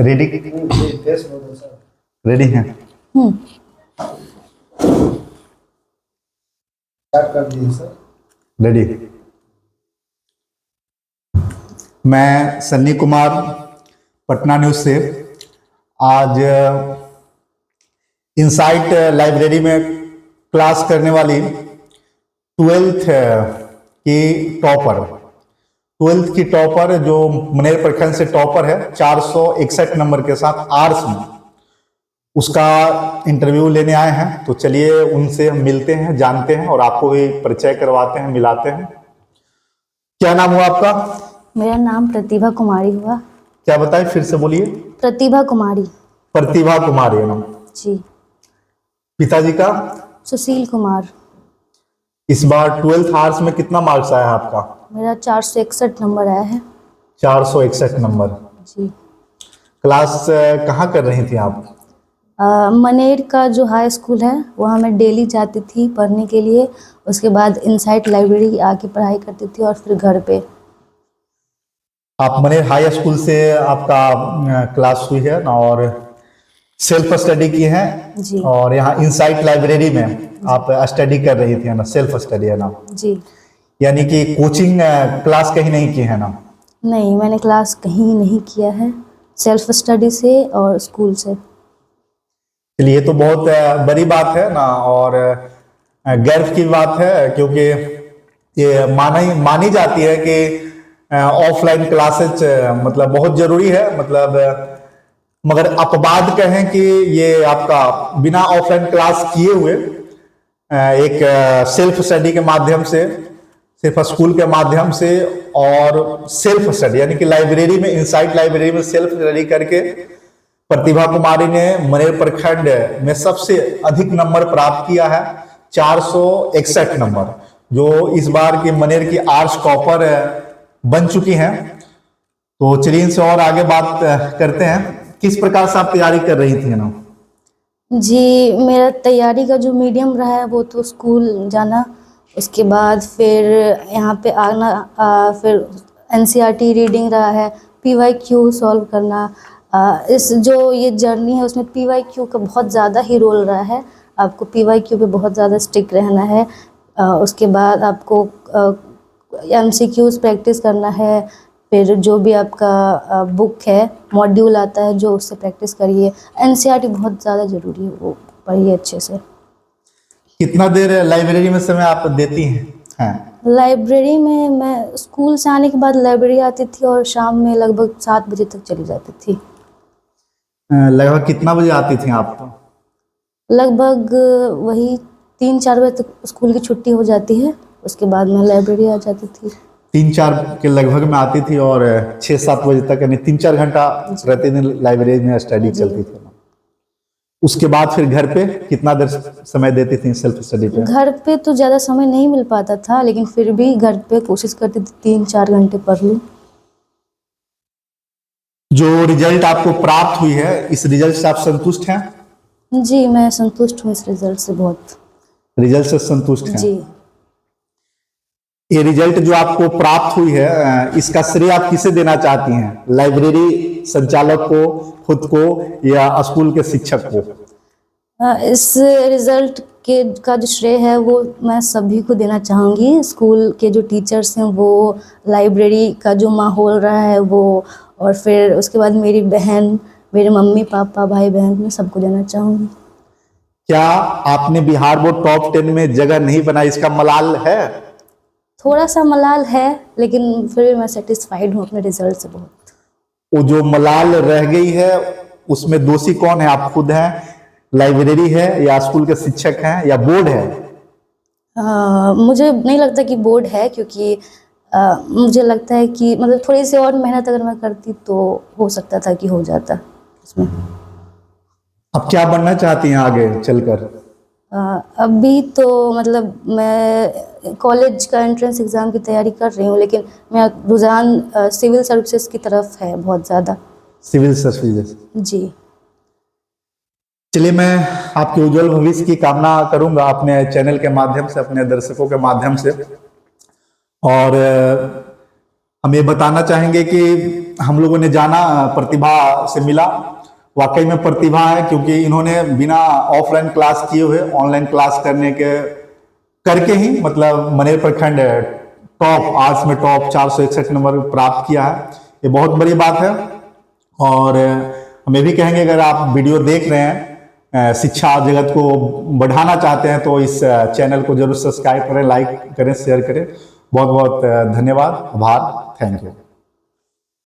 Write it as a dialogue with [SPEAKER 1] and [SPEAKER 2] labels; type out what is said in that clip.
[SPEAKER 1] Ready? Ready हैं?
[SPEAKER 2] Start कर दीजिए सर।
[SPEAKER 1] रेडी। मैं सन्नी कुमार, पटना न्यूज से आज इनसाइट लाइब्रेरी में क्लास करने वाली 12th की टॉपर जो मनेर प्रखंड से टॉपर है 461 नंबर के साथ आर्ट्स में, उसका इंटरव्यू लेने आए हैं। तो चलिए उनसे हम मिलते हैं, जानते हैं और आपको भी परिचय करवाते हैं, मिलाते हैं। क्या नाम हुआ आपका?
[SPEAKER 3] मेरा नाम प्रतिभा कुमारी हुआ।
[SPEAKER 1] क्या बताएं, फिर से बोलिए।
[SPEAKER 3] प्रतिभा कुमारी।
[SPEAKER 1] प्रतिभा कुमारी है नाम।
[SPEAKER 3] जी।
[SPEAKER 1] पिताजी का?
[SPEAKER 3] सुशील कुमार।
[SPEAKER 1] इस बार 12th आर्ट्स में कितना मार्क्स आया है आपका?
[SPEAKER 3] मेरा 461 नंबर आया है।
[SPEAKER 1] 461 नंबर।
[SPEAKER 3] जी।
[SPEAKER 1] क्लास कहाँ कर रही थी आप?
[SPEAKER 3] मनेर का जो हाई स्कूल है वहाँ मैं डेली जाती थी पढ़ने के लिए। उसके बाद इनसाइट लाइब्रेरी आके पढ़ाई करती थी और फिर घर पे।
[SPEAKER 1] आप मनेर हाई स्कूल से आपका क्लास हुई है ना, और सेल्फ स्टडी की है
[SPEAKER 3] जी।
[SPEAKER 1] और यहाँ इनसाइट लाइब्रेरी में आप स्टडी कर रही थी, है ना? सेल्फ स्टडी है ना?
[SPEAKER 3] जी।
[SPEAKER 1] यानी कि कोचिंग क्लास कहीं नहीं की है ना?
[SPEAKER 3] नहीं, मैंने क्लास कहीं नहीं किया है, सेल्फ स्टडी से और स्कूल से।
[SPEAKER 1] चलिए, ये तो बहुत बड़ी बात है ना, और गर्व की बात है, क्योंकि ये मानी जाती है कि ऑफलाइन क्लासेज मतलब बहुत जरूरी है। मतलब मगर अपवाद कहें कि ये आपका बिना ऑफलाइन क्लास किए हुए एक सेल्फ स्टडी के माध्यम से, सिर्फ स्कूल के माध्यम से और सेल्फ स्टडी यानी कि लाइब्रेरी में, इनसाइट लाइब्रेरी में सेल्फ स्टडी करके प्रतिभा कुमारी ने मनेर प्रखंड में सबसे अधिक नंबर प्राप्त किया है, 461 नंबर, जो इस बार की मनेर की आर्ट्स टॉपर बन चुकी हैं। तो चलिए इनसे और आगे बात करते हैं। किस प्रकार से आप तैयारी कर रही थी ना?
[SPEAKER 3] जी, मेरा तैयारी का जो मीडियम रहा है वो तो स्कूल जाना, उसके बाद फिर यहाँ पे आना, फिर एनसीईआरटी रीडिंग रहा है, पीवाईक्यू सॉल्व करना। इस जो ये जर्नी है उसमें पीवाईक्यू का बहुत ज़्यादा ही रोल रहा है। आपको पीवाईक्यू पे बहुत ज़्यादा स्टिक रहना है। उसके बाद आपको एमसीक्यूज प्रैक्टिस करना है। फिर जो भी आपका बुक है, मॉड्यूल आता है जो, उससे प्रैक्टिस करिए। एनसीईआरटी बहुत ज़्यादा ज़रूरी है, वो पढ़िए अच्छे से।
[SPEAKER 1] कितना देर लाइब्रेरी में समय आप देती हैं?
[SPEAKER 3] लाइब्रेरी में मैं स्कूल से आने के बाद लाइब्रेरी आती थी और शाम में लगभग 7 बजे तक चली जाती थी।
[SPEAKER 1] लगभग कितना बजे आती थी आप?
[SPEAKER 3] लगभग वही 3-4 बजे तक स्कूल की छुट्टी हो जाती है, उसके बाद मैं लाइब्रेरी आ जाती थी।
[SPEAKER 1] 3-4 के लगभग में आती थी और 6-7 बजे तक, यानी 3-4 घंटा प्रतिदिन लाइब्रेरी में स्टडी चलती थी। उसके बाद फिर घर पे कितना देर समय देती थी सेल्फ स्टडी पे?
[SPEAKER 3] घर पे तो ज़्यादा समय नहीं मिल पाता था, लेकिन फिर भी घर पे कोशिश करती थी 3-4 घंटे पढ़ लूँ।
[SPEAKER 1] जो रिजल्ट आपको प्राप्त हुई है, इस रिजल्ट से आप संतुष्ट हैं?
[SPEAKER 3] जी, मैं संतुष्ट हूँ इस रिजल्ट से, बहुत।
[SPEAKER 1] रिजल्ट से संतुष्ट हैं?
[SPEAKER 3] जी।
[SPEAKER 1] ये रिजल्ट जो आपको प्राप्त हुई है, इसका श्रेय आप किसे देना चाहती हैं? लाइब्रेरी संचालक को, खुद को, या स्कूल के शिक्षक को?
[SPEAKER 3] इस रिजल्ट का जो श्रेय है वो मैं सभी को देना चाहूँगी। स्कूल के जो टीचर्स हैं वो, लाइब्रेरी का जो माहौल रहा है वो, और फिर उसके बाद मेरी बहन, मेरे मम्मी पापा, भाई बहन, मैं सबको देना चाहूँगी।
[SPEAKER 1] क्या आपने बिहार बोर्ड टॉप 10 में जगह नहीं बनाई, इसका मलाल है?
[SPEAKER 3] थोड़ा सा मलाल है, लेकिन फिर भी मैं सेटिस्फाइड हूँ अपने रिजल्ट से बहुत।
[SPEAKER 1] वो जो मलाल रह गई है उसमें दोषी कौन है? आप खुद हैं, लाइब्रेरी है, या स्कूल के शिक्षक हैं, या बोर्ड है?
[SPEAKER 3] मुझे नहीं लगता कि बोर्ड है, क्योंकि मुझे लगता है कि मतलब थोड़ी सी और मेहनत अगर मैं करती तो हो सकता था कि हो जाता इसमें।
[SPEAKER 1] अब क्या बनना चाहती हैं आगे चलकर?
[SPEAKER 3] अभी तो मतलब मैं कॉलेज का एंट्रेंस एग्ज़ाम की तैयारी कर रही हूँ, लेकिन मेरा रुझान सिविल सर्विसेज की तरफ है बहुत ज़्यादा।
[SPEAKER 1] Civil services?
[SPEAKER 3] जी।
[SPEAKER 1] चलिए, मैं आपके उज्जवल भविष्य की कामना करूंगा अपने चैनल के माध्यम से, अपने दर्शकों के माध्यम से। और हम ये बताना चाहेंगे कि हम लोगों ने जाना, प्रतिभा से मिला, वाकई में प्रतिभा है, क्योंकि इन्होंने बिना ऑफलाइन क्लास किए हुए ऑनलाइन क्लास करके ही मतलब मनेर प्रखंड टॉप, आर्ट्स में टॉप 461 नंबर प्राप्त किया है। ये बहुत बड़ी बात है। और हम ये भी कहेंगे, अगर आप वीडियो देख रहे हैं, शिक्षा जगत को बढ़ाना चाहते हैं, तो इस चैनल को जरूर सब्सक्राइब करें, लाइक करें, शेयर करें। बहुत बहुत धन्यवाद, आभार, थैंक यू।